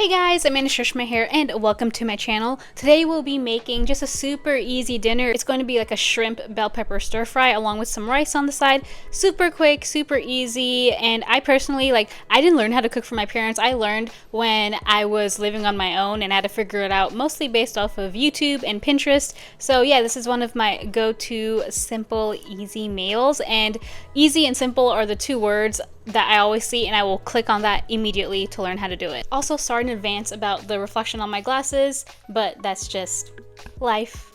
Hey guys, I'm Shushma here and welcome to my channel. Today we'll be making just a super easy dinner. It's going to be like a shrimp bell pepper stir fry along with some rice on the side. Super quick, super easy, and I personally, I didn't learn how to cook from my parents. I learned when I was living on my own and had to figure it out mostly based off of YouTube and Pinterest. So yeah, this is one of my go-to simple, easy meals, and easy and simple are the two words that I always see, and I will click on that immediately to learn how to do it. Also, sorry in advance about the reflection on my glasses, but that's just life.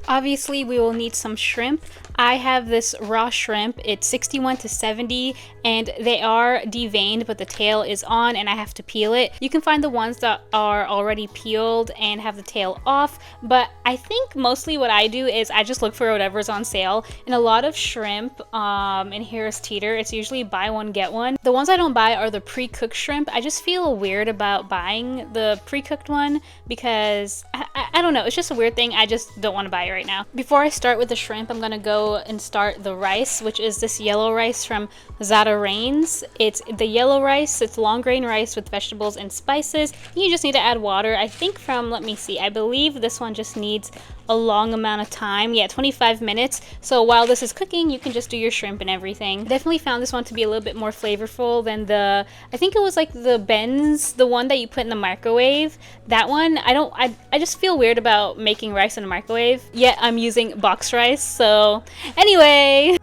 Obviously, we will need some shrimp. I have this raw shrimp. It's 61 to 70 and they are deveined, but the tail is on and I have to peel it. You can find the ones that are already peeled and have the tail off, but I think mostly what I do is I just look for whatever's on sale. And a lot of shrimp in Harris Teeter, it's usually buy one get one. The ones I don't buy are the pre-cooked shrimp. I just feel weird about buying the pre-cooked one because I don't know, it's just a weird thing. I just don't want to buy it right now. Before I start with the shrimp, I'm gonna go and start the rice, which is this yellow rice from Zata Rains. It's the yellow rice. It's long grain rice with vegetables and spices. You just need to add water. I think from, let me see, I believe this one just needs a long amount of time. Yeah, 25 minutes. So while this is cooking, you can just do your shrimp and everything. Definitely found this one to be a little bit more flavorful than the, I think it was like the Ben's, the one that you put in the microwave. That one, I just feel weird about making rice in a microwave. Yet I'm using box rice. So anyway.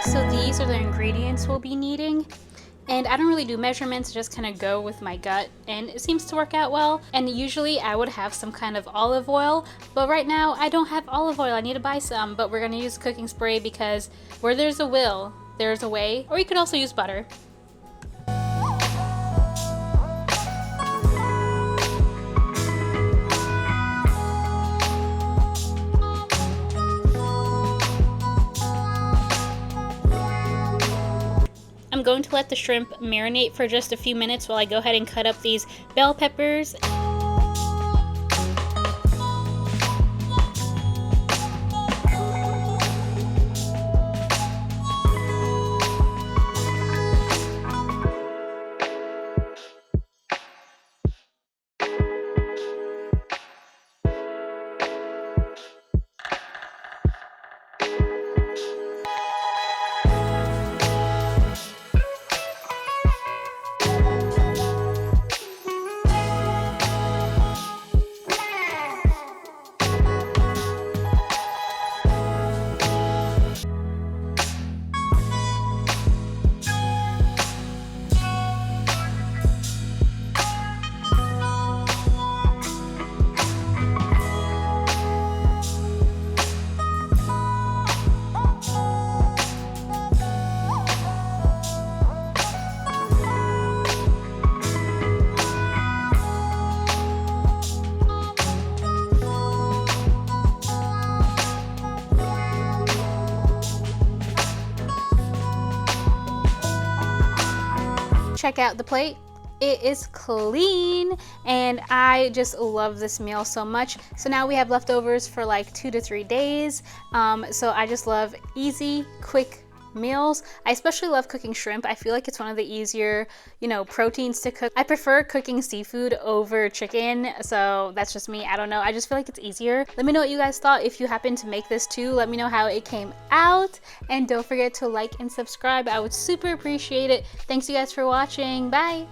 So these are the ingredients we'll be needing, and I don't really do measurements, I just kind of go with my gut, and it seems to work out well. And usually I would have some kind of olive oil, but right now I don't have olive oil. I need to buy some, but we're going to use cooking spray because where there's a will, there's a way. Or you could also use butter. I'm going to let the shrimp marinate for just a few minutes while I go ahead and cut up these bell peppers. Check out the plate. It is clean and I just love this meal so much. So now we have leftovers for like 2 to 3 days. So I just love easy, quick meals. I especially love cooking shrimp. I feel like it's one of the easier, proteins to cook. I prefer cooking seafood over chicken, so that's just me. I don't know. I just feel like it's easier. Let me know what you guys thought. If you happen to make this too, let me know how it came out. And don't forget to like and subscribe. I would super appreciate it. Thanks you guys for watching. Bye.